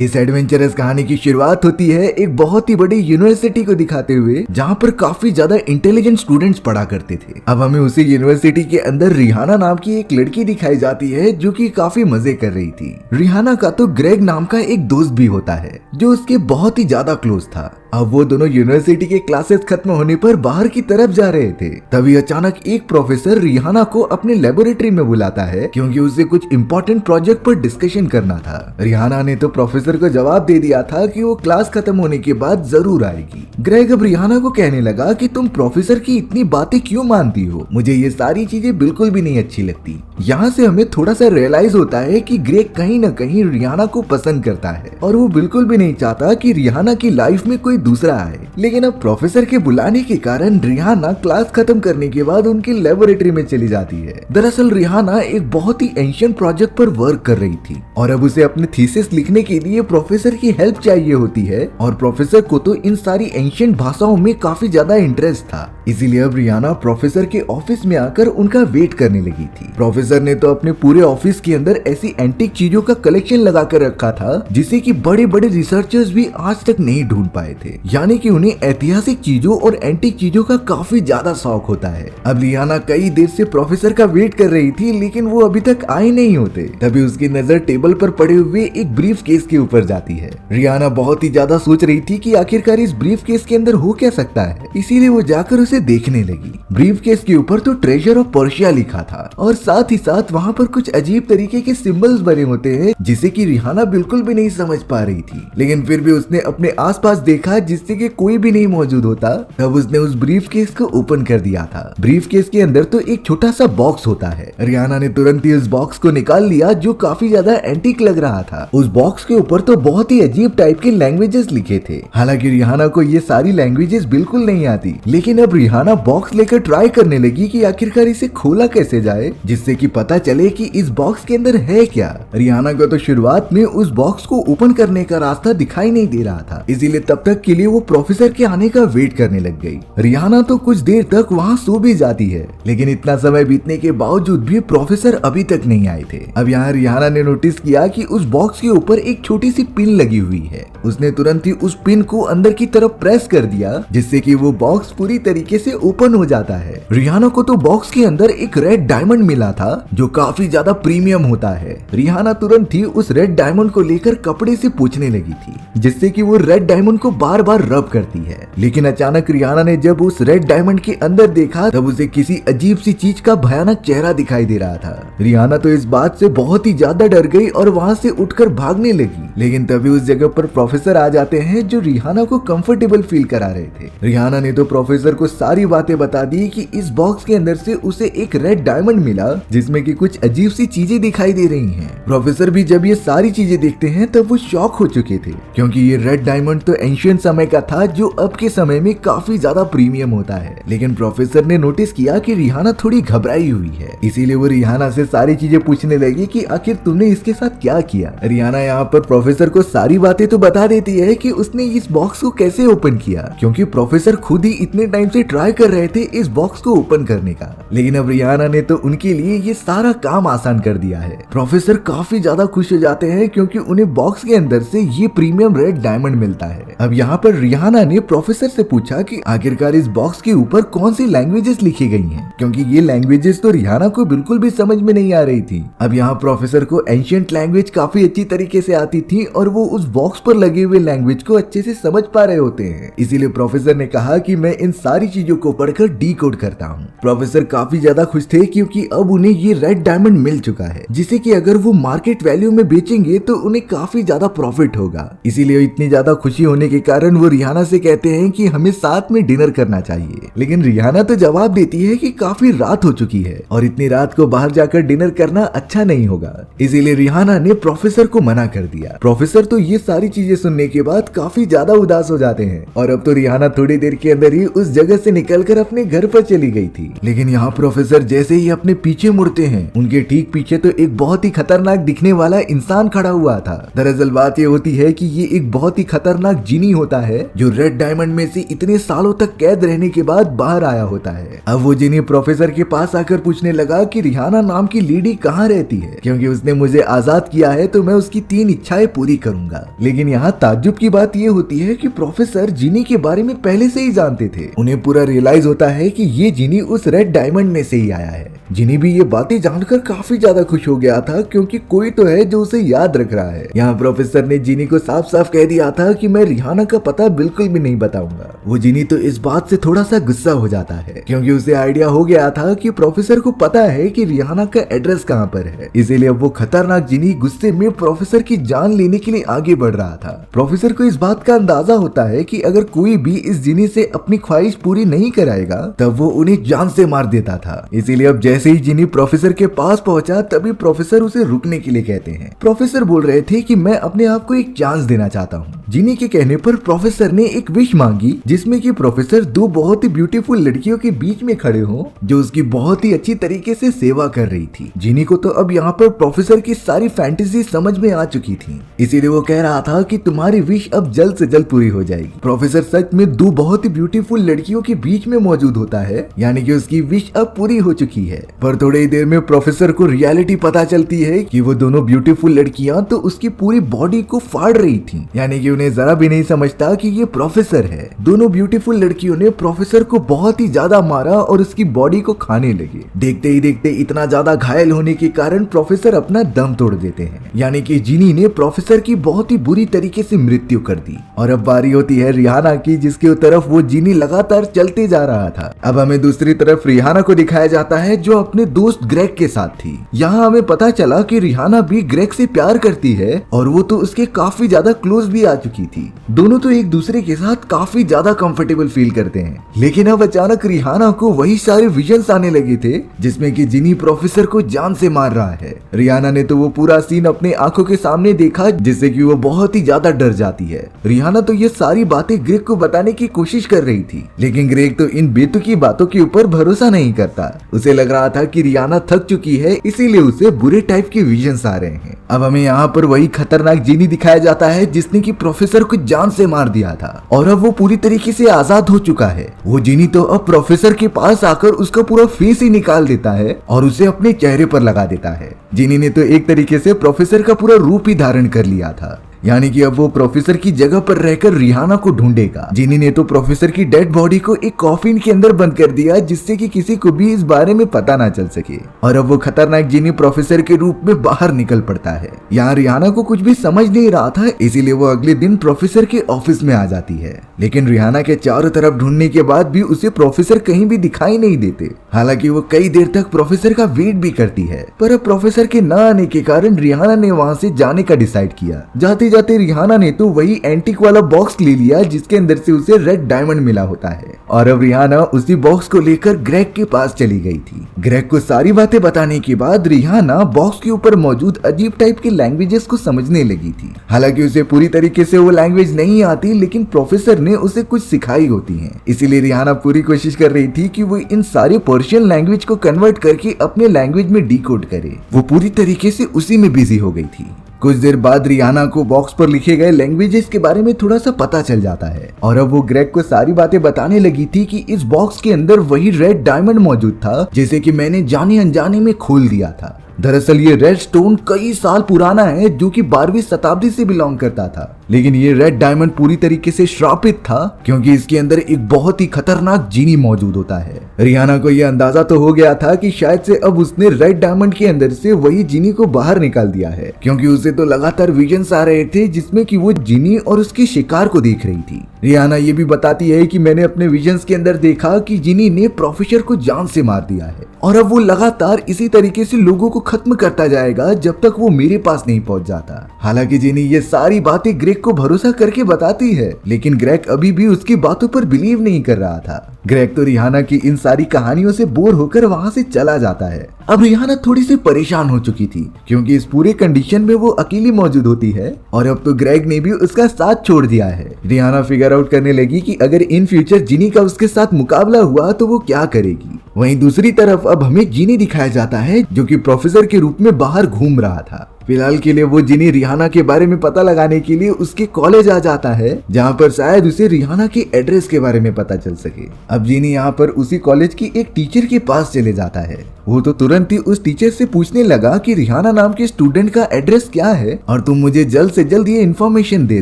इस एडवेंचरस कहानी की शुरुआत होती है एक बहुत ही बड़ी यूनिवर्सिटी को दिखाते हुए, जहाँ पर काफी ज्यादा इंटेलिजेंट स्टूडेंट्स पढ़ा करते थे। अब हमें उसी यूनिवर्सिटी के अंदर रिहाना नाम की एक लड़की दिखाई जाती है जो कि काफी मजे कर रही थी। रिहाना का तो ग्रेग नाम का एक दोस्त भी होता है जो उसके बहुत ही ज्यादा क्लोज था। अब वो दोनों यूनिवर्सिटी के क्लासेस खत्म होने पर बाहर की तरफ जा रहे थे, तभी अचानक एक प्रोफेसर रिहाना को अपने लेबोरेटरी में बुलाता है क्योंकि उसे कुछ इम्पोर्टेंट प्रोजेक्ट पर डिस्कशन करना था। रिहाना ने तो प्रोफेसर को जवाब दे दिया था कि वो क्लास खत्म होने के बाद जरूर आएगी। ग्रेग अब रिहाना को कहने लगा कि तुम प्रोफेसर की इतनी बातें क्यों मानती हो, मुझे ये सारी चीजें बिल्कुल भी नहीं अच्छी लगती। यहाँ से हमें थोड़ा सा रियलाइज होता है कि ग्रेग कहीं न कहीं रिहाना को पसंद करता है और वो बिल्कुल भी नहीं चाहता कि रिहाना की लाइफ में कोई दूसरा आए। लेकिन अब प्रोफेसर के बुलाने के कारण रिहाना क्लास खत्म करने के बाद उनकी लेबोरेटरी में चली जाती है। दरअसल रिहाना एक बहुत ही एंशिएंट प्रोजेक्ट पर वर्क कर रही थी और अब उसे अपने थीसिस लिखने के लिए प्रोफेसर की हेल्प चाहिए होती है और प्रोफेसर को तो इन सारी एंशिएंट भाषाओं में काफी ज्यादा इंटरेस्ट था। इसीलिए अब रिहाना प्रोफेसर के ऑफिस में आकर उनका वेट करने लगी थी। प्रोफेसर ने तो अपने पूरे ऑफिस के अंदर ऐसी एंटीक चीजों का कलेक्शन लगा कर रखा था जिसे कि बड़े बड़े रिसर्चर्स भी आज तक नहीं ढूंढ पाए थे, यानी कि उन्हें ऐतिहासिक चीजों और एंटीक चीजों का काफी ज्यादा शौक होता है। अब रिहाना कई देर से प्रोफेसर का वेट कर रही थी लेकिन वो अभी तक आए नहीं होते। तभी उसकी नजर टेबल पर पड़े हुए एक ब्रीफ केस के ऊपर जाती है। रिहाना बहुत ही ज्यादा सोच रही थी कि आखिरकार इस ब्रीफ केस के अंदर हो क्या सकता है, इसीलिए वो जाकर उसे देखने लगी। ब्रीफ केस के ऊपर तो ट्रेजर ऑफ पर्शिया लिखा था और साथ ही साथ वहाँ पर कुछ अजीब तरीके के सिंबल्स बने होते हैं जिसे कि रिहाना बिल्कुल भी नहीं समझ पा रही थी। लेकिन फिर भी उसने अपने आसपास देखा जिससे कि कोई भी नहीं मौजूद होता। तब उसने उस ब्रीफ केस को ओपन कर दिया था। ब्रीफ केस के अंदर तो एक छोटा सा बॉक्स होता है। रिहाना ने तुरंत ही उस बॉक्स को निकाल लिया जो काफी ज्यादा एंटीक लग रहा था। उस बॉक्स के ऊपर तो बहुत ही अजीब टाइप के लैंग्वेजेस लिखे थे। हालांकि रिहाना को ये सारी लैंग्वेजेस बिल्कुल नहीं आती, लेकिन अब रिहाना बॉक्स लेकर ट्राई करने लगी कि आखिरकार इसे खोला कैसे जाए जिससे कि पता चले कि इस बॉक्स के अंदर है क्या। रिहाना को तो शुरुआत में उस बॉक्स को ओपन करने का रास्ता दिखाई नहीं दे रहा था, इसीलिए तब तक के लिए वो प्रोफेसर के आने का वेट करने लग गई। रिहाना तो कुछ देर तक वहाँ सो भी जाती है, लेकिन इतना समय बीतने के बावजूद भी प्रोफेसर अभी तक नहीं आए थे। अब यहाँ रिहाना ने नोटिस किया कि उस बॉक्स के ऊपर एक छोटी सी पिन लगी हुई है। उसने तुरंत ही उस पिन को अंदर की तरफ प्रेस कर दिया जिससे कि वो बॉक्स पूरी तरीके से ओपन हो जाता है। रिहाना को तो बॉक्स के अंदर एक रेड डायमंड मिला था जो काफी ज्यादा प्रीमियम होता है। रिहाना तुरंत ही उस रेड डायमंड को लेकर कपड़े से पोंछने लगी थी जिससे कि वो रेड डायमंड को बार बार रब करती है। लेकिन अचानक रिहाना ने जब उस रेड डायमंड के अंदर देखा तब उसे किसी अजीब सी चीज का भयानक चेहरा दिखाई दे रहा था। रिहाना तो इस बात से बहुत ही ज्यादा डर गई और वहाँ से उठकर भागने लगी। लेकिन तभी उस जगह पर प्रोफेसर आ जाते हैं जो रिहाना को कंफर्टेबल फील करा रहे थे। रिहाना ने तो प्रोफेसर को सारी बातें बता दी कि इस बॉक्स के अंदर से उसे एक रेड डायमंड मिला जिसमें कि कुछ अजीब सी चीजें दिखाई दे रही हैं। प्रोफेसर भी जब ये सारी चीजें देखते हैं तब वो शॉक हो चुके थे क्योंकि ये रेड डायमंड तो एंशिएंट समय का था जो अब के समय में काफी ज्यादा प्रीमियम होता है। लेकिन प्रोफेसर ने नोटिस किया कि रिहाना थोड़ी घबराई हुई है, इसीलिए वो रिहाना से सारी चीजें पूछने लगी कि आखिर तुमने इसके साथ क्या किया। रिहाना यहाँ पर प्रोफेसर को सारी बातें तो बता देती है कि उसने इस बॉक्स को कैसे ओपन किया, क्योंकि प्रोफेसर खुद ही इतने टाइम से ट्राई कर रहे थे इस बॉक्स को ओपन करने का। लेकिन अब रिहाना ने तो उनके लिए ये सारा काम आसान कर दिया है। प्रोफेसर काफी ज्यादा खुश हो जाते हैं क्योंकि उन्हें बॉक्स के अंदर से ये प्रीमियम रेड डायमंड मिलता है। अब यहाँ पर रिहाना ने प्रोफेसर से पूछा कि आखिरकार इस बॉक्स के ऊपर कौन सी लैंग्वेजेस लिखी गई हैं, क्योंकि ये लैंग्वेजेस तो रिहाना को बिल्कुल भी समझ में नहीं आ रही थी। अब यहाँ प्रोफेसर को एंशिएंट लैंग्वेज काफी अच्छी तरीके से आती थी और वो उस बॉक्स पर लगे हुए लैंग्वेज को अच्छे से समझ पा रहे होते हैं। इसीलिए प्रोफेसर ने कहा कि मैं इन सारी चीजों को पढ़कर डीकोड करता हूँ। प्रोफेसर काफी ज्यादा खुश थे क्योंकि अब उन्हें ये रेड डायमंड मिल चुका है जिसे कि अगर वो मार्केट वैल्यू में बेचेंगे तो उन्हें काफी ज्यादा प्रॉफिट होगा। इसीलिए इतनी ज्यादा खुशी होने के कारण वो रिहाना से कहते हैं कि हमें साथ में डिनर करना चाहिए। लेकिन रिहाना तो जवाब देती है कि काफी रात हो चुकी है और इतनी रात को बाहर जाकर डिनर करना अच्छा नहीं होगा। इसीलिए रिहाना ने प्रोफेसर को मना कर दिया। प्रोफेसर तो ये सारी चीजें सुनने के बाद काफी ज्यादा उदास हो जाते हैं और अब तो रिहाना थोड़ी देर के अंदर ही उस जगह से निकलकर अपने घर पर चली गई थी। लेकिन यहाँ प्रोफेसर जैसे ही अपने पीछे मुड़ते हैं, उनके ठीक पीछे तो एक बहुत ही खतरनाक दिखने वाला इंसान खड़ा हुआ था। दरअसल बात ये होती है कि ये एक बहुत ही खतरनाक जिनी होता है जो रेड डायमंड में से इतने सालों तक कैद रहने के बाद बाहर आया होता है। अब वो जिनी प्रोफेसर के पास आकर पूछने लगा कि रिहाना नाम की लेडी कहाँ रहती है, क्योंकि उसने मुझे आजाद किया है तो मैं उसकी 3 इच्छाएं पूरी करूंगा। लेकिन यहाँ ताज्जुब की बात ये होती है कि प्रोफेसर जिनी के बारे में पहले से ही जानते थे। उन्हें पूरा रियलाइज होता है कि ये जिनी उस रेड डायमंड में से ही आया है। जिनी भी ये बातें जानकर काफी ज्यादा खुश हो गया था, क्योंकि कोई तो है जो उसे याद रख रहा है। यहाँ प्रोफेसर ने जिनी को साफ साफ कह दिया था कि मैं रिहाना का पता बिल्कुल भी नहीं बताऊंगा। वो जिनी तो इस बात से थोड़ा सा गुस्सा हो जाता है, क्योंकि उसे आइडिया हो गया था कि प्रोफेसर को पता है कि रिहाना का एड्रेस कहाँ पर है। इसीलिए अब वो खतरनाक जिनी गुस्से में प्रोफेसर की जान लेने के लिए आगे बढ़ रहा था। प्रोफेसर को इस बात का अंदाजा होता है कि अगर कोई भी इस जिनी से अपनी ख्वाहिश पूरी नहीं कराएगा तब वो उन्हें जान से मार देता था। इसीलिए अब जैसे ही जिनी प्रोफेसर के पास पहुंचा तभी प्रोफेसर उसे रुकने के लिए कहते हैं। प्रोफेसर बोल रहे थे कि मैं अपने आप को एक चांस देना चाहता हूँ। जिनी के कहने पर प्रोफेसर ने एक विश मांगी, जिसमें कि प्रोफेसर 2 बहुत ही ब्यूटीफुल लड़कियों के बीच में खड़े हों जो उसकी बहुत ही अच्छी तरीके से सेवा कर रही थी। जिनी को तो अब यहाँ पर प्रोफेसर की सारी फैंटेसी समझ में आ चुकी थी, इसीलिए वो कह रहा था कि तुम्हारी विश अब जल्द से जल्द पूरी हो जाएगी। प्रोफेसर सच में 2 बहुत ही ब्यूटीफुल लड़कियों के बीच में मौजूद होता है, यानी कि उसकी विश अब पूरी हो चुकी है। पर थोड़ी ही देर में प्रोफेसर को रियलिटी पता चलती है कि वो दोनों ब्यूटीफुल लड़कियां तो उसकी पूरी बॉडी को फाड़ रही थी, यानी कि उन्हें जरा भी नहीं समझता कि ये प्रोफेसर है। दोनों ब्यूटीफुल लड़कियों ने प्रोफेसर को बहुत ही ज्यादा मारा और उसकी बॉडी को खाने लगे। देखते ही देखते इतना ज्यादा घायल होने के कारण प्रोफेसर अपना दम तोड़ देते हैं, यानी कि जिनी ने प्रोफेसर की बहुत ही बुरी तरीके से मृत्यु कर दी। और अब बारी होती है रिहाना की, जिसके तरफ वो जिनी लगातार चलते जा रहा था। अब हमें दूसरी तरफ रिहाना को दिखाया जाता है जो अपने दोस्त ग्रेग के साथ थी। यहाँ हमें पता चला कि रिहाना भी ग्रेग से प्यार करती है और वो तो उसके काफी ज्यादा क्लोज भी आ चुकी थी। दोनों तो एक दूसरे के साथ काफी ज्यादा कंफर्टेबल फील करते हैं। लेकिन अब अचानक रिहाना को वही सारे विजन्स आने लगे थे जिसमें कि जिनी प्रोफेसर को जान से मार रहा है। रिहाना ने तो वो पूरा सीन अपने आंखों के सामने देखा, जिससे कि वो बहुत ही ज्यादा डर जाती है। रिहाना तो ये सारी बातें ग्रेग को बताने की कोशिश कर रही थी, लेकिन ग्रेग तो इन बेतुकी बातों के ऊपर भरोसा नहीं करता। उसे लग रहा था कि रिहाना थक चुकी है, इसीलिए उसे बुरे टाइप के विजन्स आ रहे हैं। अब हमें यहाँ पर वही खतरनाक जिनी दिखाया जाता है जिसने कि प्रोफेसर को जान से मार दिया था, और अब वो पूरी तरीके से आजाद हो चुका है। वो जिनी तो अब प्रोफेसर के पास आकर उसका पूरा फेस ही निकाल देता है और उसे अपने चेहरे पर लगा देता है। जिनी ने तो एक तरीके से प्रोफेसर का पूरा रूप ही धारण कर लिया था, यानी कि अब वो प्रोफेसर की जगह पर रहकर रिहाना को ढूंढेगा। जिनी ने तो प्रोफेसर की डेड बॉडी को एक कॉफिन के अंदर बंद कर दिया, जिससे कि किसी को भी इस बारे में पता ना चल सके। और अब वो खतरनाक जिनी प्रोफेसर के रूप में बाहर निकल पड़ता है। यहाँ रिहाना को कुछ भी समझ नहीं रहा था, इसीलिए वो अगले दिन प्रोफेसर के ऑफिस में आ जाती है। लेकिन रिहाना के चारों तरफ ढूंढने के बाद भी उसे प्रोफेसर कहीं भी दिखाई नहीं देते। हालांकि वो कई देर तक प्रोफेसर का वेट भी करती है, पर अब प्रोफेसर के न आने के कारण रिहाना ने वहाँ से जाने का डिसाइड किया। जाते जाते रिहाना ने तो वही एंटीक वाला बॉक्स ले लिया जिसके अंदर से उसे रेड डायमंड मिला होता है, और अब रिहाना उसी बॉक्स को लेकर ग्रेग के पास चली गई थी। ग्रेग को सारी बातें बताने के बाद रिहाना बॉक्स के ऊपर मौजूद अजीब टाइप के लैंग्वेजेस को समझने लगी थी। हालांकि उसे पूरी तरीके से वो लैंग्वेज नहीं आती, लेकिन प्रोफेसर ने उसे कुछ सिखाई होती है। इसीलिए रिहाना पूरी कोशिश कर रही थी कि वो इन सारे पर्शियन लैंग्वेज को कन्वर्ट करके अपने लैंग्वेज में डिकोड करे। वो पूरी तरीके से उसी में बिजी हो गई थी। कुछ देर बाद रिहाना को बॉक्स पर लिखे गए लैंग्वेजेस के बारे में थोड़ा सा पता चल जाता है, और अब वो ग्रेग को सारी बातें बताने लगी थी कि इस बॉक्स के अंदर वही रेड डायमंड मौजूद था जिसे कि मैंने जाने अनजाने में खोल दिया था। दरअसल ये रेड स्टोन कई साल पुराना है, जो कि 12वीं शताब्दी से बिलोंग करता था। लेकिन ये रेड डायमंड पूरी तरीके से श्रापित था, क्योंकि इसके अंदर एक बहुत ही खतरनाक जिनी मौजूद होता है। रिहाना को यह अंदाजा तो हो गया था कि शायद से अब उसने रेड डायमंड के अंदर से वही जिनी को बाहर निकाल दिया है, क्योंकि उसे तो लगातार विजन्स आ रहे थे जिसमें कि वो जिनी और उसके शिकार को देख रही थी। रिहाना ये भी बताती है कि मैंने अपने विजन्स के अंदर देखा कि जिनी ने प्रोफेसर को जान से मार दिया है, और अब वो लगातार इसी तरीके से लोगों को खत्म करता जाएगा जब तक वो मेरे पास नहीं पहुंच जाता। हालांकि जिनी ये सारी बातें ग्रेग को भरोसा करके बताती है, लेकिन ग्रेग अभी भी उसकी बातों पर बिलीव नहीं कर रहा था। ग्रेग तो रिहाना की इन सारी कहानियों से बोर होकर वहाँ से चला जाता है। अब रिहाना थोड़ी सी परेशान हो चुकी थी, क्योंकि इस पूरे कंडीशन में वो अकेली मौजूद होती है, और अब तो ग्रेग ने भी उसका साथ छोड़ दिया है। रिहाना फिगर आउट करने लगी कि अगर इन फ्यूचर जिनी का उसके साथ मुकाबला हुआ तो वो क्या करेगी। वहीं दूसरी तरफ अब हमें जिनी दिखाया जाता है जो कि प्रोफेसर के रूप में बाहर घूम रहा था। फिलहाल के लिए वो जिनी रिहाना के बारे में पता लगाने के लिए उसके कॉलेज आ जाता है, जहाँ पर शायद उसे रिहाना के एड्रेस के बारे में पता चल सके। अब जिनी यहाँ पर उसी कॉलेज की एक टीचर के पास चले जाता है। वो तो तुरंत ही उस टीचर से पूछने लगा कि रिहाना नाम के स्टूडेंट का एड्रेस क्या है और तुम मुझे जल्द से जल्द ये इन्फॉर्मेशन दे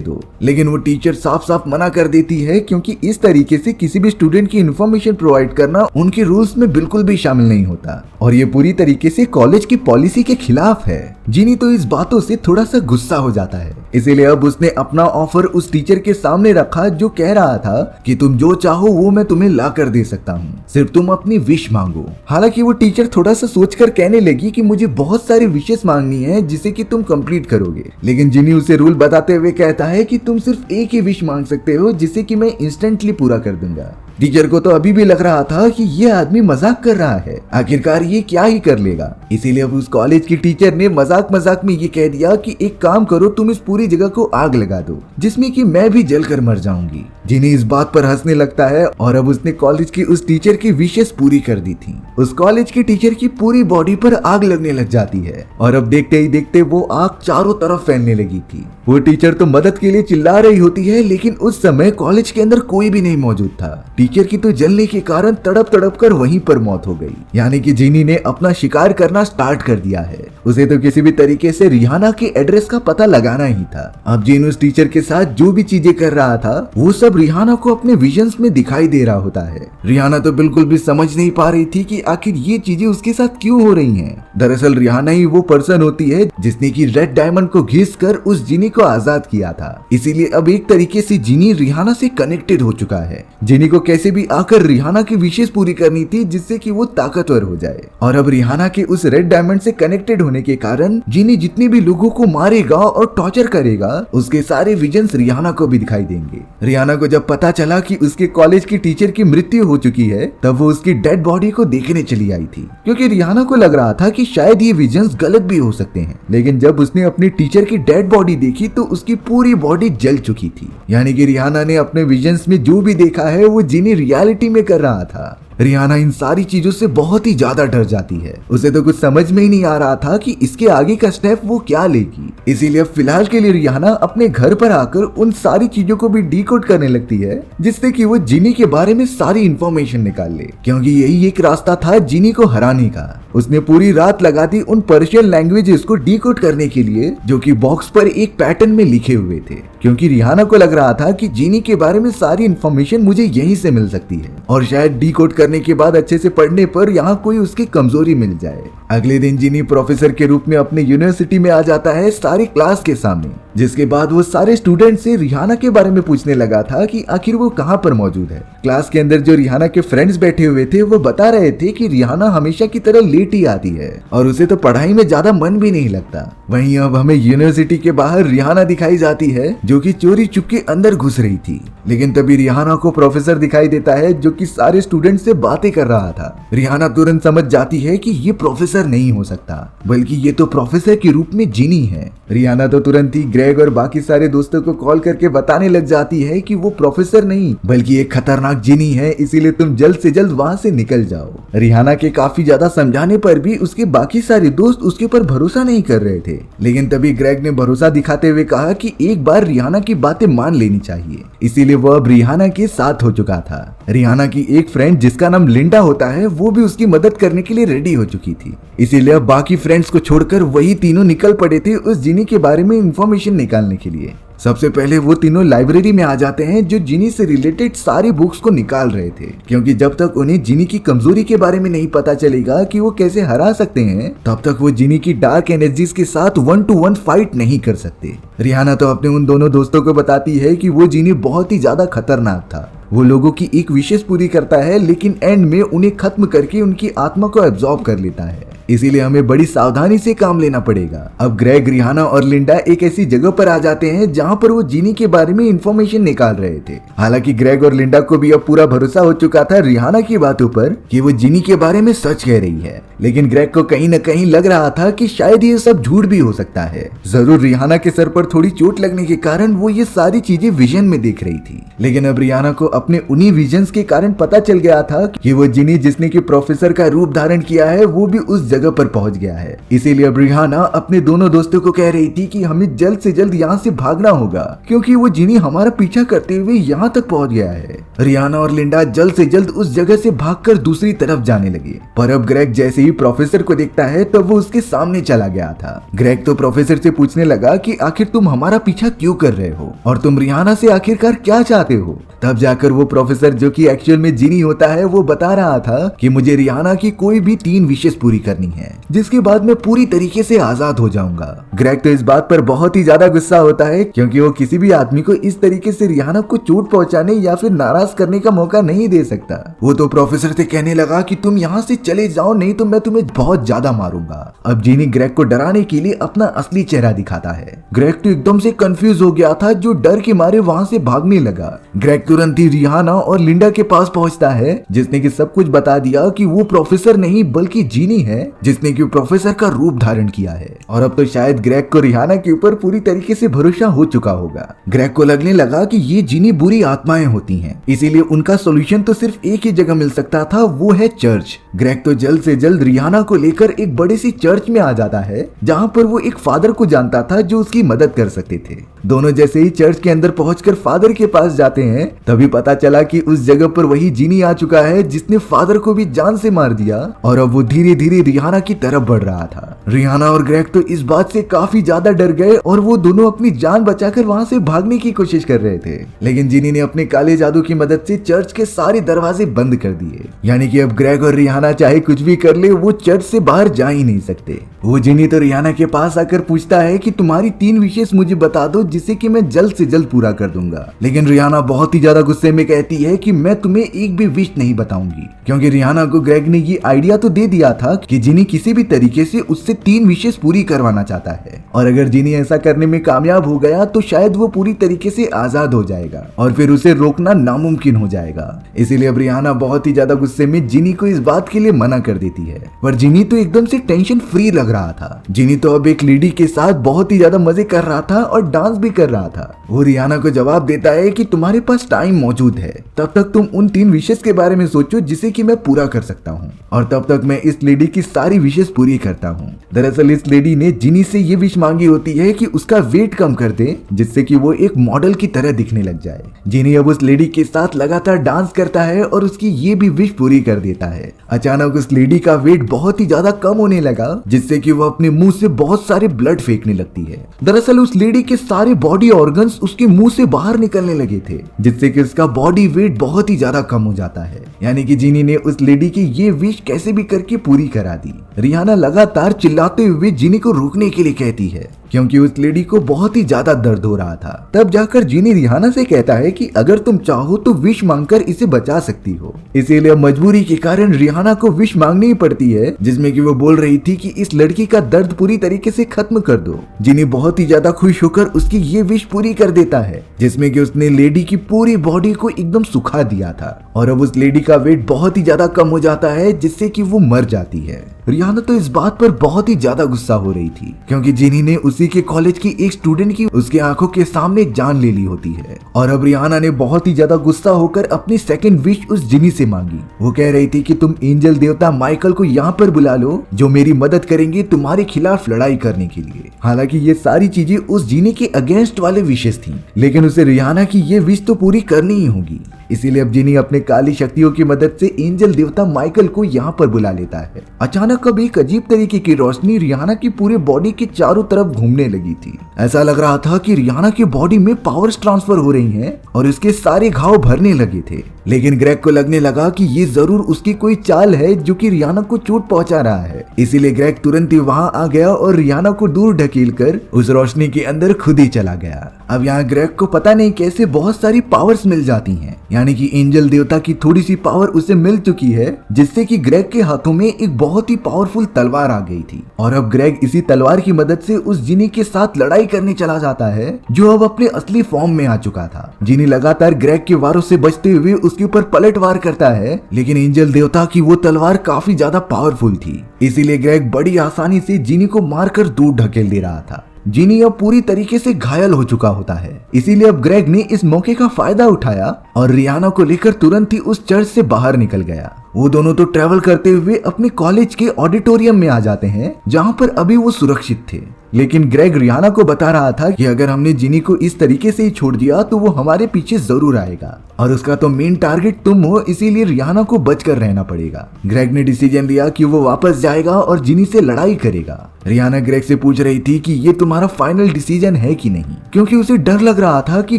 दो। लेकिन वो टीचर साफ साफ मना कर देती है, क्योंकि इस तरीके से किसी भी स्टूडेंट की इन्फॉर्मेशन प्रोवाइड करना उनके रूल्स में बिल्कुल भी शामिल नहीं होता और ये पूरी तरीके से कॉलेज की पॉलिसी के खिलाफ है। जिनी तो इस बातों से थोड़ा सा गुस्सा हो जाता है, इसीलिए अब उसने अपना ऑफर उस टीचर के सामने रखा जो कह रहा था कि तुम जो चाहो वो मैं तुम्हें ला कर दे सकता हूँ, सिर्फ तुम अपनी विश मांगो। हालांकि वो टीचर थोड़ा सा सोचकर कहने लगी कि मुझे बहुत सारी विशेष मांगनी है जिसे कि तुम कंप्लीट करोगे, लेकिन जिनी उसे रूल बताते हुए कहता है कि तुम सिर्फ एक ही विश मांग सकते हो जिसे कि मैं इंस्टेंटली पूरा कर दूंगा। टीचर को तो अभी भी लग रहा था कि ये आदमी मजाक कर रहा है, आखिरकार ये क्या ही कर लेगा। इसीलिए अब उस कॉलेज की टीचर ने मजाक मजाक में ये कह दिया कि एक काम करो, तुम इस पूरी जगह को आग लगा दो जिसमें कि मैं भी जलकर मर जाऊंगी। जिनी इस बात पर हंसने लगता है और अब उसने कॉलेज की उस टीचर की विशेष पूरी कर दी थी। उस कॉलेज की टीचर की पूरी बॉडी पर आग लगने लग जाती है और अब देखते ही देखते वो आग चारों तरफ फैलने लगी थी। वो टीचर तो मदद के लिए चिल्ला रही होती है, लेकिन उस समय कॉलेज के अंदर कोई भी नहीं मौजूद था। टीचर की तो जलने के कारण तड़प तड़प कर वहीं पर मौत हो गई। यानी कि जिनी ने अपना शिकार करना स्टार्ट कर दिया है। उसे तो किसी भी तरीके से रिहाना के एड्रेस का पता लगाना ही था। अब जिन उस टीचर के साथ जो भी चीजें कर रहा था वो सब रिहाना को अपने विजन्स में दिखाई दे रहा होता है। रिहाना तो बिल्कुल भी समझ नहीं पा रही थी कि आखिर ये चीजें उसके साथ क्यों हो रही हैं। दरअसल रिहाना ही वो पर्सन होती है जिसने की रेड डायमंड को घिस कर उस जिनी को आजाद किया था। इसीलिए अब एक तरीके से जिनी रिहाना से कनेक्टेड हो चुका है। जिनी को कैसे भी आकर रिहाना की विशेष पूरी करनी थी जिससे कि वो ताकतवर हो जाए। और अब रिहाना के उस रेड डायमंड से कनेक्टेड होने के कारण जिनी जितने भी लोगों को मारेगा और टॉर्चर करेगा उसके सारे विजन्स रिहाना को भी दिखाई देंगे। रिहाना को जब पता चला कि उसके कॉलेज की टीचर की मृत्यु हो चुकी है तब वो उसकी डेड बॉडी को देखने चली आई थी, क्योंकि रिहाना को लग रहा था कि शायद ये विजन्स गलत भी हो सकते हैं। लेकिन जब उसने अपनी टीचर की डेड बॉडी देखी तो उसकी पूरी बॉडी जल चुकी थी। यानी कि रिहाना ने अपने विजन्स में जो भी देखा है वो जिनी रियलिटी में कर रहा था। रिहाना इन सारी चीजों से बहुत ही ज्यादा डर जाती है। उसे तो कुछ समझ में ही नहीं आ रहा था कि इसके आगे का स्टेप वो क्या लेगी। इसीलिए फिलहाल के लिए रिहाना अपने घर पर आकर उन सारी चीजों को भी डिकोड करने लगती है जिससे कि वो जिनी के बारे में सारी इंफॉर्मेशन निकाल ले, क्योंकि यही एक रास्ता था जिनी को हराने का। उसने पूरी रात लगा दी उन पर्शियन लैंग्वेजेस को डिकोड करने के लिए जो कि बॉक्स पर एक पैटर्न में लिखे हुए थे, क्योंकि रिहाना को लग रहा था कि जिनी के बारे में सारी इंफॉर्मेशन मुझे यहीं से मिल सकती है और शायद डिकोड करने के बाद अच्छे से पढ़ने पर यहाँ कोई उसकी कमजोरी मिल जाए। अगले दिन जिनी प्रोफेसर के रूप में अपने यूनिवर्सिटी में आ जाता है सारी क्लास के सामने, जिसके बाद वो सारे स्टूडेंट से रिहाना के बारे में पूछने लगा था कि आखिर वो कहाँ पर मौजूद है। क्लास के अंदर जो रिहाना के फ्रेंड्स बैठे हुए थे वो बता रहे थे कि रिहाना हमेशा की तरह लेट ही आती है और उसे तो पढ़ाई में ज्यादा मन भी नहीं लगता। वहीं अब हमें यूनिवर्सिटी के बाहर रिहाना दिखाई जाती है जो कि चोरी चुपके अंदर घुस रही थी। लेकिन तभी रिहाना को प्रोफेसर दिखाई देता है जो कि सारे स्टूडेंट से बातें कर रहा था। रिहाना तुरंत समझ जाती है कि ये प्रोफेसर नहीं हो सकता बल्कि ये तो प्रोफेसर के रूप में जिनी है। रिहाना तो तुरंत ही ग्रेग और बाकी सारे दोस्तों को कॉल करके बताने लग जाती है कि वो प्रोफेसर नहीं बल्कि एक खतरनाक जिनी है, इसीलिए तुम जल्द से जल्द वहाँ से निकल जाओ। रिहाना के काफी ज्यादा समझाने पर भी उसके बाकी सारे दोस्त उसके पर भरोसा नहीं कर रहे थे, लेकिन तभी ग्रेग ने भरोसा दिखाते हुए कहा कि एक बार रिहाना की बातें मान लेनी चाहिए। इसीलिए वो अब रिहाना के साथ हो चुका था। रिहाना की एक फ्रेंड जिसका नाम लिंडा होता है वो भी उसकी मदद करने के लिए रेडी हो चुकी थी। इसीलिए अब बाकी फ्रेंड्स को छोड़कर वही तीनों निकल पड़े थे उस जिनी के बारे में इंफॉर्मेशन निकालने के लिए। सबसे पहले वो तीनों लाइब्रेरी में आ जाते हैं जो जिनी से रिलेटेड सारी बुक्स को निकाल रहे थे, क्योंकि जब तक उन्हें जिनी की कमजोरी के बारे में नहीं पता चलेगा कि वो कैसे हरा सकते हैं तब तक वो जिनी की डार्क एनर्जीज के साथ 1-to-1 फाइट नहीं कर सकते। रिहाना तो अपने उन दोनों दोस्तों को बताती है कि वो जिनी बहुत ही ज्यादा खतरनाक था। वो लोगों की एक विशेष पूरी करता है लेकिन एंड में उन्हें खत्म करके उनकी आत्मा को एब्जॉर्ब कर लेता है। इसीलिए हमें बड़ी सावधानी से काम लेना पड़ेगा। अब ग्रेग, रिहाना और लिंडा एक ऐसी जगह पर आ जाते हैं जहाँ पर वो जिनी के बारे में इंफॉर्मेशन निकाल रहे थे। हालांकि ग्रेग और लिंडा को भी अब पूरा भरोसा हो चुका था रिहाना की बातों पर कि वो जिनी के बारे में सच कह रही है, लेकिन ग्रेग को कहीं न कहीं लग रहा था कि शायद ये सब झूठ भी हो सकता है। जरूर रिहाना के सर पर थोड़ी चोट लगने के कारण वो ये सारी चीजें विजन में देख रही थी, लेकिन अब रिहाना को अपने उन्हीं विजन्स के कारण पता चल गया था कि वो जिनी जिसने कि प्रोफेसर का रूप धारण किया है वो भी उस जगह पर पहुंच गया है। इसीलिए अब रिहाना अपने दोनों दोस्तों को कह रही थी कि हमें जल्द से जल्द यहाँ से भागना होगा, क्योंकि वो जिनी हमारा पीछा करते हुए यहाँ तक पहुंच गया है। रिहाना और लिंडा जल्द से जल्द उस जगह से भागकर दूसरी तरफ जाने लगे, पर अब ग्रेग जैसे ही प्रोफेसर को देखता है तब वो उसके सामने चला गया था। ग्रेग तो प्रोफेसर से पूछने लगा कि आखिर तुम हमारा पीछा क्यों कर रहे हो और तुम रिहाना से आखिरकार क्या चाहते हो। तब जाकर वो प्रोफेसर, जो कि एक्चुअल में जिनी होता है, वो बता रहा था कि मुझे रिहाना की कोई भी 3 विशेष पूरी करनी है, जिसके बाद मैं पूरी तरीके से आजाद हो जाऊंगा। ग्रेग तो इस बात पर बहुत ही ज्यादा गुस्सा होता है, क्योंकि वो किसी भी आदमी को इस तरीके से रिहाना को चोट पहुंचाने या फिर नाराज करने का मौका नहीं दे सकता। वो तो प्रोफेसर से कहने लगा कि तुम यहाँ से चले जाओ, नहीं तो मैं तुम्हें बहुत ज्यादा मारूंगा। अब जिनी ग्रेग को डराने के लिए अपना असली चेहरा दिखाता है। ग्रेग तो एकदम से कंफ्यूज हो गया था, जो डर के मारे वहाँ से भागने लगा। ग्रेग तुरंत ही रिहाना और लिंडा के पास पहुंचता है, जिसने कि सब कुछ बता दिया कि वो प्रोफेसर नहीं बल्कि जिनी है, जिसने कि प्रोफेसर का रूप धारण किया है। और अब तो शायद ग्रेग को रिहाना के ऊपर पूरी तरीके से भरोसा हो चुका होगा। ग्रेग को लगने लगा कि ये जिनी बुरी आत्माएं होती हैं, इसीलिए उनका सोल्यूशन तो सिर्फ एक ही जगह मिल सकता था, वो है चर्च। ग्रेग तो जल्द से जल्द रिहाना को लेकर एक बड़ी सी चर्च में आ जाता है, जहाँ पर वो एक फादर को जानता था जो उसकी मदद कर सकते थे। दोनों जैसे ही चर्च के अंदर पहुंचकर फादर के पास जाते हैं, तभी पता चला कि उस जगह पर वही जिनी आ चुका है जिसने फादर को भी जान से मार दिया, और अब वो धीरे धीरे रिहाना की तरफ बढ़ रहा था। रिहाना और ग्रेग तो इस बात से काफी ज्यादा डर गए और वो दोनों अपनी जान बचाकर वहां से भागने की कोशिश कर रहे थे, लेकिन जिनी ने अपने काले जादू की मदद से चर्च के सारे दरवाजे बंद कर दिए। यानी कि अब ग्रेग और रिहाना चाहे कुछ भी कर ले, वो चर्च से बाहर जा ही नहीं सकते। वो जिनी तो रिहाना के पास आकर पूछता है कि तुम्हारी 3 विशेष मुझे बता दो, जिसे कि मैं जल्द से जल्द पूरा कर दूंगा। लेकिन रिहाना बहुत ही ज्यादा गुस्से में कहती है कि मैं तुम्हें एक भी विश नहीं बताऊंगी, क्योंकि रिहाना को ग्रेग ने ये आइडिया तो दे दिया था कि जिनी किसी भी तरीके से उससे 3 विशेष पूरी करवाना चाहता है, और अगर जिनी ऐसा करने में कामयाब हो गया तो शायद वो पूरी तरीके से आजाद हो जाएगा और फिर उसे रोकना नामुमकिन हो जाएगा। इसीलिए अब रिहाना बहुत ही ज्यादा गुस्से में जिनी को इस बात के लिए मना कर देती है, पर जिनी तो एकदम से टेंशन फ्री लग रहा था। जिनी तो अब एक लेडी के साथ बहुत ही ज्यादा मजे कर रहा था और डांस भी कर रहा था। वो रिहाना को जवाब देता है कि तुम्हारे पास टाइम मौजूद है, तब तक तुम उन 3 विशेष के बारे में सोचो जिसे कि मैं पूरा कर सकता हूँ, और तब तक मैं इस लेडी की सारी विशेष पूरी करता हूँ। दरअसल इस लेडी ने जिनी से ये विश मांगी होती है कि उसका वेट कम कर दे, जिससे कि वो एक मॉडल की तरह दिखने लग जाए। जिनी अब उस लेडी के साथ लगातार डांस करता है और उसकी ये भी विश पूरी कर देता है। अचानक उस लेडी का वेट बहुत ही ज्यादा कम होने लगा, जिससे कि वो अपने मुंह से बहुत सारे ब्लड फेंकने लगती है। दरअसल उस लेडी के सारे बॉडी ऑर्गन्स उसके मुंह से बाहर निकलने लगे थे, जिससे कि उसका बॉडी वेट बहुत ही ज्यादा कम हो जाता है। यानी कि जिनी ने उस लेडी की ये विश कैसे भी करके पूरी करा दी। रिहाना लगातार चिल्लाते हुए जिनी को रोकने के लिए कहती है, क्योंकि उस लेडी को बहुत ही ज्यादा दर्द हो रहा था। तब जाकर जिनी रिहाना से कहता है कि अगर तुम चाहो तो विश मांगकर इसे बचा सकती हो। इसीलिए मजबूरी के कारण रिहाना को विश मांगनी ही पड़ती है, जिसमें कि वो बोल रही थी कि इस लड़की का दर्द पूरी तरीके से खत्म कर दो। जिनी बहुत ही ज्यादा खुश होकर उसकी ये विश पूरी कर देता है, जिसमें कि उसने लेडी की पूरी बॉडी को एकदम सुखा दिया था, और अब उस लेडी का वेट बहुत ही ज्यादा कम हो जाता है, जिससे कि वो मर जाती है। रिहाना तो इस बात पर बहुत ही ज्यादा गुस्सा हो रही थी, क्योंकि जिनी ने उसी के कॉलेज की एक स्टूडेंट की उसके आंखों के सामने जान ले ली होती है। और अब रिहाना ने बहुत ही ज्यादा गुस्सा होकर अपनी सेकंड विश उस जिनी से मांगी। वो कह रही थी कि तुम एंजल देवता माइकल को यहाँ पर बुला लो, जो मेरी मदद करेंगे तुम्हारे खिलाफ लड़ाई करने के लिए। हालांकि ये सारी चीजें उस जिनी के अगेंस्ट वाले विशेष थी, लेकिन उसे रिहाना की ये विश तो पूरी करनी ही होगी। इसीलिए अब जिनी अपने काली शक्तियों की मदद से एंजल देवता माइकल को यहाँ पर बुला लेता है। अचानक अब एक अजीब तरीके की रोशनी रिहाना की पूरे बॉडी के चारों तरफ घूमने लगी थी। ऐसा लग रहा था कि रिहाना की बॉडी में पावर्स ट्रांसफर हो रही हैं और इसके सारे घाव भरने लगे थे। लेकिन ग्रेग को लगने लगा कि ये जरूर उसकी कोई चाल है जो कि रियाना को चोट पहुंचा रहा है। इसीलिए ग्रेग तुरंत ही वहां आ गया और रियाना को दूर ढकेलकर उस रोशनी के अंदर खुद ही चला गया। अब यहाँ ग्रेग को पता नहीं कैसे बहुत सारी पावर्स मिल जाती हैं, यानी कि एंजल देवता की थोड़ी सी पावर उसे मिल चुकी है, जिससे कि ग्रेग के हाथों में एक बहुत ही पावरफुल तलवार आ गई थी। और अब ग्रेग इसी तलवार की मदद से उस जिनी के साथ लड़ाई करने चला जाता है, जो अब अपने असली फॉर्म में आ चुका था। जिनी लगातार ग्रेग के वारों से बचते हुए उसके ऊपर पलटवार करता है, लेकिन एंजल देवता की वो तलवार काफी ज्यादा पावरफुल थी। इसीलिए ग्रेग बड़ी आसानी से जिनी को मारकर दूर ढकेल दे रहा था। जिनी अब पूरी तरीके से घायल हो चुका होता है। इसीलिए अब ग्रेग ने इस मौके का फायदा उठाया और रियाना को लेकर तुरंत ही उस चर्च से बाहर निकल गया। वो दोनों तो ट्रेवल करते हुए अपने कॉलेज के ऑडिटोरियम में आ जाते हैं, जहाँ पर अभी वो सुरक्षित थे। लेकिन ग्रेग रियाना को बता रहा था कि अगर हमने जिनी को इस तरीके से ही छोड़ दिया तो वो हमारे पीछे जरूर आएगा और उसका तो मेन टारगेट तुम हो, इसीलिए रियाना को बचकर रहना पड़ेगा। ग्रेग ने डिसीजन लिया कि वो वापस जाएगा और जिनी से लड़ाई करेगा। रियाना ग्रेग से पूछ रही थी कि ये तुम्हारा फाइनल डिसीजन है कि नहीं, क्योंकि उसे डर लग रहा था कि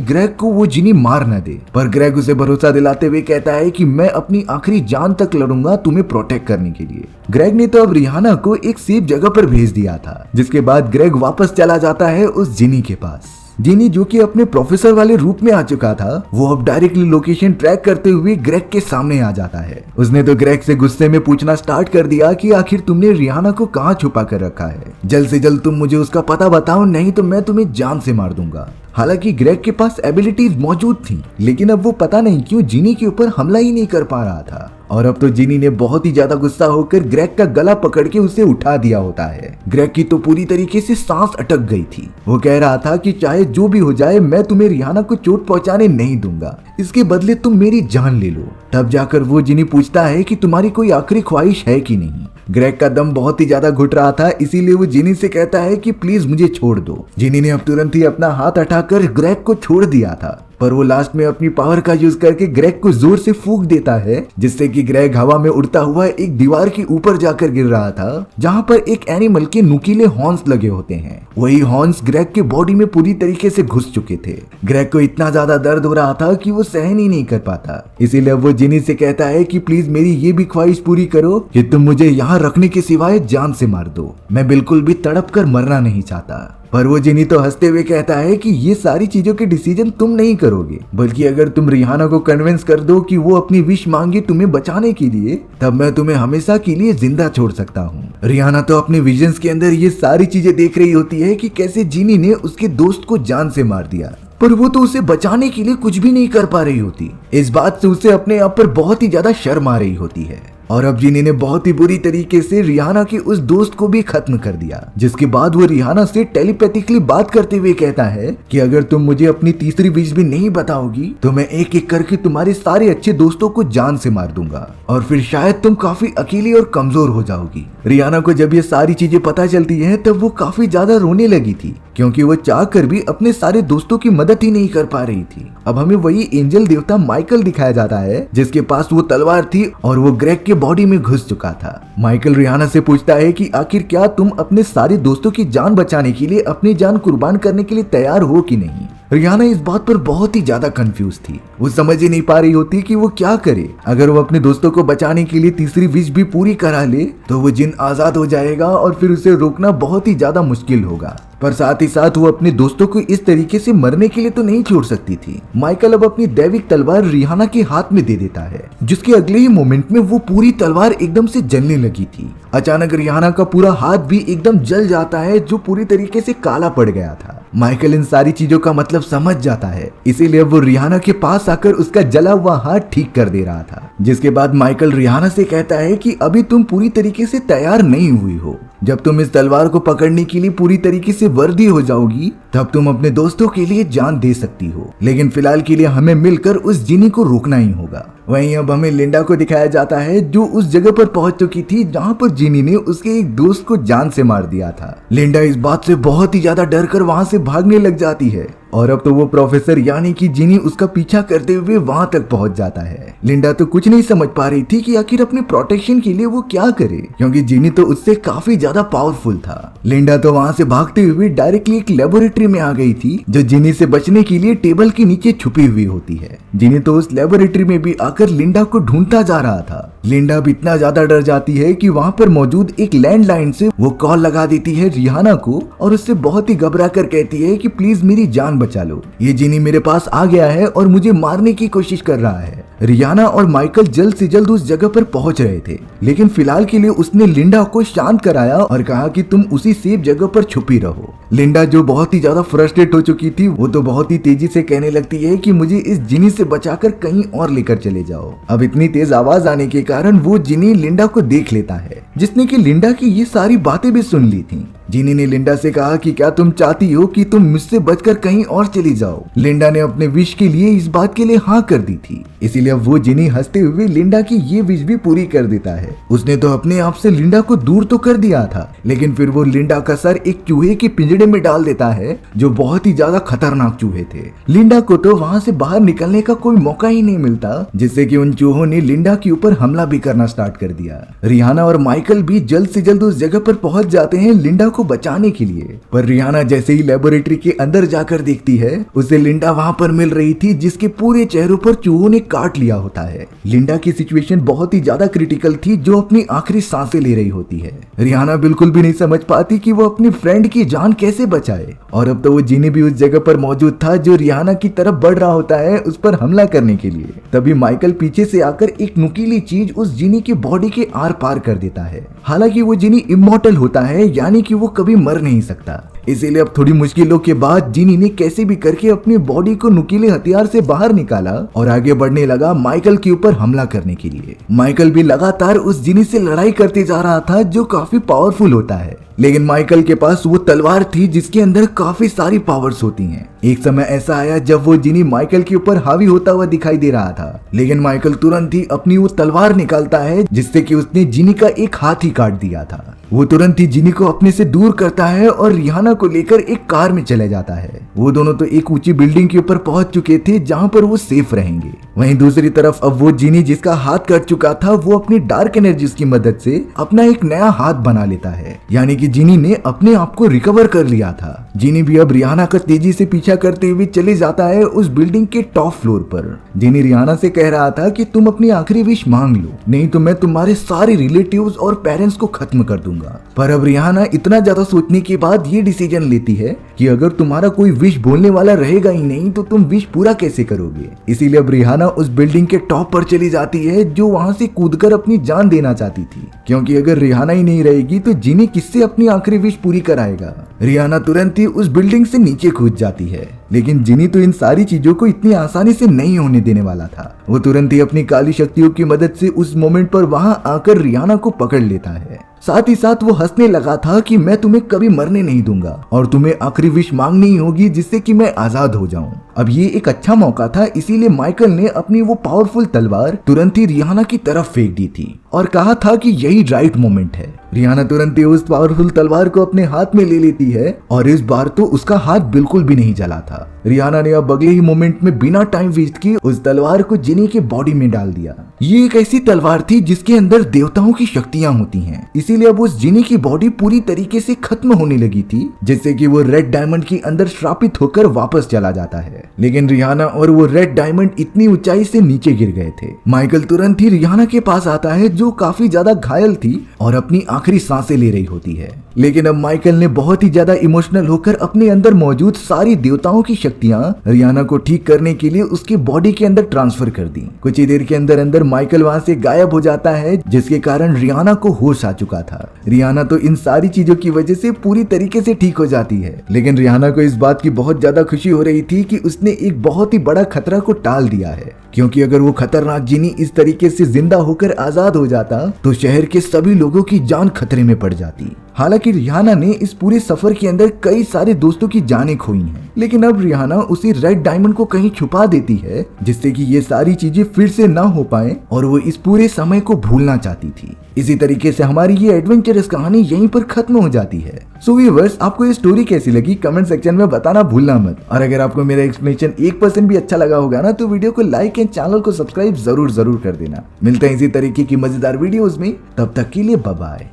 ग्रेग को वो जिनी मार न दे। पर ग्रेग उसे भरोसा दिलाते हुए कहता है कि मैं अपनी आखिरी जान तक लड़ूंगा तुम्हें प्रोटेक्ट करने के लिए। ग्रेग ने तो अब रियाना को एक सेफ जगह पर भेज दिया था, जिसके बाद ग्रेग वापस चला जाता है उस जिनी के पास। जिनी जो कि अपने प्रोफेसर वाले रूप में आ चुका था, वो अब डायरेक्टली लोकेशन ट्रैक करते हुए ग्रेग के सामने आ जाता है। उसने तो ग्रेग से गुस्से में पूछना स्टार्ट कर दिया कि आखिर तुमने रियाना को कहाँ छुपा कर रखा है, जल्द से जल्द तुम मुझे उसका पता बताओ, नहीं तो मैं तुम्हें जान से मार दूंगा। हालांकि ग्रेग के पास एबिलिटीज मौजूद थी, लेकिन अब वो पता नहीं क्यों जिनी के ऊपर हमला ही नहीं कर पा रहा था। और अब तो जिनी ने बहुत ही ज्यादा गुस्सा होकर ग्रेग का गला पकड़ के उसे उठा दिया होता है। ग्रेग की तो पूरी तरीके से सांस अटक गई थी। वो कह रहा था कि चाहे जो भी हो जाए मैं तुम्हें रियाना को चोट पहुंचाने नहीं दूंगा, इसके बदले तुम मेरी जान ले लो। तब जाकर वो जिनी पूछता है कि तुम्हारी कोई आखिरी ख्वाहिश है कि नहीं। ग्रेग का दम बहुत ही ज्यादा घुट रहा था, इसीलिए वो जिनी से कहता है कि प्लीज मुझे छोड़ दो। जिनी ने अब तुरंत ही अपना हाथ हटाकर ग्रेग को छोड़ दिया था, पर वो लास्ट में अपनी पावर का यूज करके ग्रेग को जोर से फूंक देता है, जिससे कि ग्रेग हवा में उड़ता हुआ एक दीवार के ऊपर जाकर गिर रहा था, जहां पर एक एनिमल के नुकीले हॉर्न्स लगे होते हैं। वही हॉर्न्स ग्रेग के बॉडी में पूरी तरीके से घुस चुके थे। ग्रेग को इतना ज्यादा दर्द हो रहा था कि वो सहन ही नहीं कर पाता। इसीलिए वो जिनी से कहता है कि प्लीज मेरी ये भी ख्वाहिश पूरी करो कि तुम मुझे यहाँ रखने के सिवाय जान से मार दो। मैं बिल्कुल भी तड़प कर मरना नहीं चाहता। पर वो जिनी तो हंसते हुए कहता है कि ये सारी चीजों के डिसीजन तुम नहीं करोगे, बल्कि अगर तुम रिहाना को कन्विंस कर दो कि वो अपनी विश मांगे तुम्हें बचाने के लिए, तब मैं तुम्हें हमेशा के लिए जिंदा छोड़ सकता हूँ। रिहाना तो अपने विजन्स के अंदर ये सारी चीजें देख रही होती है कि कैसे जिनी ने उसके दोस्त को जान से मार दिया, पर वो तो उसे बचाने के लिए कुछ भी नहीं कर पा रही होती। इस बात से उसे अपने आप पर बहुत ही ज्यादा शर्म आ रही होती है। और अब जिनी ने बहुत ही बुरी तरीके से रिहाना के उस दोस्त को भी खत्म कर दिया, जिसके बाद वो रिहाना से टेलीपैथिकली बात करते हुए कहता है कि अगर तुम मुझे अपनी तीसरी विश भी नहीं बताओगी तो मैं एक एक करके तुम्हारे सारे अच्छे दोस्तों को जान से मार दूंगा और फिर शायद तुम काफी अकेली और कमजोर हो जाओगी। रिहाना को जब ये सारी चीजें पता चलती है तब वो काफी ज्यादा रोने लगी थी, क्योंकि वो चाह कर भी अपने सारे दोस्तों की मदद ही नहीं कर पा रही थी। अब हमें वही एंजल देवता माइकल दिखाया जाता है, जिसके पास वो तलवार थी और वो ग्रेग के बॉडी में घुस चुका था। माइकल रिहाना से पूछता है कि आखिर क्या तुम अपने सारे दोस्तों की जान बचाने के लिए अपनी जान कुर्बान करने के लिए तैयार हो कि नहीं। रिहाना इस बात पर बहुत ही ज्यादा कंफ्यूज थी। वो समझ ही नहीं पा रही होती कि वो क्या करे। अगर वो अपने दोस्तों को बचाने के लिए तीसरी विश भी पूरी करा ले तो वो जिन आजाद हो जाएगा और फिर उसे रोकना बहुत ही ज्यादा मुश्किल होगा। पर साथ ही साथ वो अपने दोस्तों को इस तरीके से मरने के लिए तो नहीं छोड़ सकती थी। माइकल अब अपनी दैविक तलवार रिहाना के हाथ में दे देता है, जिसके अगले ही मोमेंट में वो पूरी तलवार एकदम से जलने लगी थी। अचानक रिहाना का पूरा हाथ भी एकदम जल जाता है, जो पूरी तरीके से काला पड़ गया था। माइकल इन सारी चीजों का मतलब समझ जाता है, इसीलिए वो रिहाना के पास आकर उसका जला हुआ हाथ ठीक कर दे रहा था। जिसके बाद माइकल रिहाना से कहता है कि अभी तुम पूरी तरीके से तैयार नहीं हुई हो। जब तुम इस तलवार को पकड़ने के लिए पूरी तरीके से वर्दी हो जाओगी तब तुम अपने दोस्तों के लिए जान दे सकती हो, लेकिन फिलहाल के लिए हमें मिलकर उस जिनी को रोकना ही होगा। वहीं अब हमें लिंडा को दिखाया जाता है, जो उस जगह पर पहुंच चुकी थी जहां पर जिनी ने उसके एक दोस्त को जान से मार दिया था। लिंडा इस बात से बहुत ही ज्यादा डर कर वहां से भागने लग जाती है, और अब तो वो प्रोफेसर यानी कि जिनी उसका पीछा करते हुए वहां तक पहुंच जाता है। लिंडा तो कुछ नहीं समझ पा रही थी कि आखिर अपने प्रोटेक्शन के लिए वो क्या करे, क्योंकि जिनी तो उससे काफी ज्यादा पावरफुल था। लिंडा तो वहां से भागते हुए डायरेक्टली एक लेबोरेटरी में आ गई थी जो जिनी से बचने के लिए टेबल के नीचे छुपी हुई होती है। जिनी तो उस लेबोरेटरी में भी आकर लिंडा को ढूंढता जा रहा था। लिंडा भी इतना ज्यादा डर जाती है कि वहां पर मौजूद एक लैंडलाइन से वो कॉल लगा देती है रिहाना को और उससे बहुत ही घबरा कर कहती है कि प्लीज मेरी जान बचा लो, ये जिनी मेरे पास आ गया है और मुझे मारने की कोशिश कर रहा है। रिहाना और माइकल जल्द से जल्द उस जगह पर पहुंच रहे थे, लेकिन फिलहाल के लिए उसने लिंडा को शांत कराया और कहा कि तुम उसी सेफ जगह पर छुपी रहो। लिंडा जो बहुत ही ज्यादा फ्रस्ट्रेट हो चुकी थी, वो तो बहुत ही तेजी से कहने लगती है कि मुझे इस जिनी से बचाकर कहीं और लेकर चले जाओ। अब इतनी तेज आवाज आने के कारण वो जिनी लिंडा को देख लेता है, जिसने कि लिंडा की ये सारी बातें भी सुन ली थी। जिनी ने लिंडा से कहा कि क्या तुम चाहती हो कि तुम मुझसे बचकर कहीं और चली जाओ। लिंडा ने अपने विश के लिए इस बात के लिए हाँ कर दी थी, इसीलिए अब वो जिनी हंसते हुए लिंडा की ये विश भी पूरी कर देता है। उसने तो अपने आप से लिंडा को दूर तो कर दिया था, लेकिन फिर वो लिंडा का सर एक चूहे के पिंजड़े में डाल देता है, जो बहुत ही ज्यादा खतरनाक चूहे थे। लिंडा को तो वहाँ से बाहर निकलने का कोई मौका ही नहीं मिलता, जिससे कि उन चूहों ने लिंडा के ऊपर हमला भी करना स्टार्ट कर दिया। रिहाना और माइकल भी जल्द से जल्द उस जगह पर पहुंच जाते हैं लिंडा को बचाने के लिए, पर रिहाना जैसे ही लेबोरेटरी के अंदर जाकर देखती है, उसे लिंडा वहां पर मिल रही थी जिसके पूरे चेहरों पर चूहों ने काट लिया होता है। लिंडा की सिचुएशन बहुत ही ज्यादा क्रिटिकल थी, जो अपनी आखिरी सांसें ले रही होती है। रिहाना बिल्कुल भी नहीं समझ पाती कि वो अपनी फ्रेंड की जान कैसे बचाए, और अब तो वो जिनी भी उस जगह पर मौजूद था जो रिहाना की तरफ बढ़ रहा होता है उस पर हमला करने के लिए। तभी माइकल पीछे से आकर एक नुकीली चीज उस जिनी की बॉडी के आर पार कर देता है। हालांकि वो जिनी इमॉर्टल होता है, यानी कि वो कभी मर नहीं सकता, इसीलिए अब थोड़ी मुश्किलों के बाद जिनी ने कैसे भी करके अपनी बॉडी को नुकीले हथियार से बाहर निकाला और आगे बढ़ने लगा माइकल के ऊपर हमला करने के लिए। माइकल भी लगातार उस जिनी से लड़ाई करते जा रहा था जो काफी पावरफुल होता है, लेकिन माइकल के पास वो तलवार थी जिसके अंदर काफी सारी पावर्स होती हैं। एक समय ऐसा आया जब वो जिनी माइकल के ऊपर हावी होता हुआ दिखाई दे रहा था, लेकिन माइकल तुरंत ही अपनी वो तलवार निकालता है जिससे कि उसने जिनी का एक हाथ ही काट दिया था। वो तुरंत ही जिनी को अपने से दूर करता है और रिहाना को लेकर एक कार में चले जाता है। वो दोनों तो एक ऊंची बिल्डिंग के ऊपर पहुंच चुके थे जहां पर वो सेफ रहेंगे। वहीं दूसरी तरफ अब वो जिनी जिसका हाथ कट चुका था, वो अपनी डार्क एनर्जीज की मदद से अपना एक नया हाथ बना लेता है, यानी कि जिनी ने अपने आप को रिकवर कर लिया था। जिनी भी अब रिहाना का तेजी से पीछा करते हुए चले जाता है उस बिल्डिंग के टॉप फ्लोर पर। जिनी रिहाना से कह रहा था कि तुम अपनी आखिरी विश मांग लो, नहीं तो मैं तुम्हारे सारे रिलेटिव्स और पेरेंट्स को खत्म कर दूंगा। पर अब रिहाना इतना ज्यादा सोचने के बाद ये डिसीजन लेती है कि अगर तुम्हारा कोई विश बोलने वाला रहेगा ही नहीं तो तुम विश पूरा कैसे करोगे। इसीलिए अब रिहाना उस बिल्डिंग के टॉप पर चली जाती है, जो वहां से कूदकर अपनी जान देना चाहती थी, क्योंकि अगर रिहाना ही नहीं रहेगी तो जिनी किससे अपनी आखिरी विश पूरी कराएगा। रिहाना तुरंत ही उस बिल्डिंग से नीचे कूद जाती है, लेकिन जिनी तो इन सारी चीजों को इतनी आसानी से नहीं होने देने वाला था। वो तुरंत ही अपनी काली शक्तियों की मदद से उस मोमेंट पर वहां आकर रिहाना को पकड़ लेता है। साथ ही साथ वो हंसने लगा था कि मैं तुम्हें कभी मरने नहीं दूंगा और तुम्हें आखिरी विश मांगनी होगी जिससे कि मैं आजाद हो जाऊं। अब ये एक अच्छा मौका था, इसीलिए माइकल ने अपनी वो पावरफुल तलवार तुरंत ही रिहाना की तरफ फेंक दी थी और कहा था कि यही राइट मोमेंट है। रिहाना तुरंत ही उस पावरफुल तलवार को अपने हाथ में ले लेती है और इस बार तो उसका हाथ बिल्कुल भी नहीं जला था। रिहाना ने अब अगले ही मोमेंट में बिना टाइम वेस्ट किए उस तलवार को जिनी के बॉडी में डाल दिया। ये एक ऐसी तलवार थी जिसके अंदर देवताओं की शक्तियां होती हैं, इसीलिए अब उस जिनी की बॉडी पूरी तरीके से खत्म होने लगी थी, जिससे कि वो रेड डायमंड के अंदर श्रापित होकर वापस चला जाता है। लेकिन रिहाना और वो रेड डायमंड इतनी ऊंचाई से नीचे गिर गए थे। माइकल तुरंत ही रिहाना के पास आता है जो काफी ज्यादा घायल थी और अपनी आखिरी सांसें ले रही होती है। लेकिन अब माइकल ने बहुत ही ज्यादा इमोशनल होकर अपने अंदर मौजूद सारी देवताओं की शक्तियां रिहाना को ठीक करने के लिए उसके बॉडी के अंदर ट्रांसफर कर दी। कुछ ही देर के अंदर अंदर माइकल वहां से गायब हो जाता है, जिसके कारण रिहाना को होश आ चुका था। रिहाना तो इन सारी चीजों की वजह से पूरी तरीके से ठीक हो जाती है, लेकिन रिहाना को इस बात की बहुत ज्यादा खुशी हो रही थी कि उसने एक बहुत ही बड़ा खतरा को टाल दिया है, क्योंकि अगर वो खतरनाक जिनी इस तरीके से जिंदा होकर आजाद हो जाता तो शहर के सभी लोगों की जान खतरे में पड़ जाती। हालांकि रिहाना ने इस पूरे सफर के अंदर कई सारे दोस्तों की जानें खोई हैं, लेकिन अब रिहाना उसी रेड डायमंड को कहीं छुपा देती है जिससे कि ये सारी चीजें फिर से ना हो पाए और वो इस पूरे समय को भूलना चाहती थी। इसी तरीके से हमारी ये एडवेंचरस कहानी यहीं पर खत्म हो जाती है। सो व्यूअर्स, आपको ये स्टोरी कैसी लगी कमेंट सेक्शन में बताना भूलना मत। और अगर आपको मेरा एक्सप्लेनेशन 1% भी अच्छा लगा होगा ना तो वीडियो को लाइक एंड चैनल को सब्सक्राइब जरूर कर देना। मिलते हैं इसी तरीके की मजेदार वीडियोस में, तब तक के लिए बाय बाय।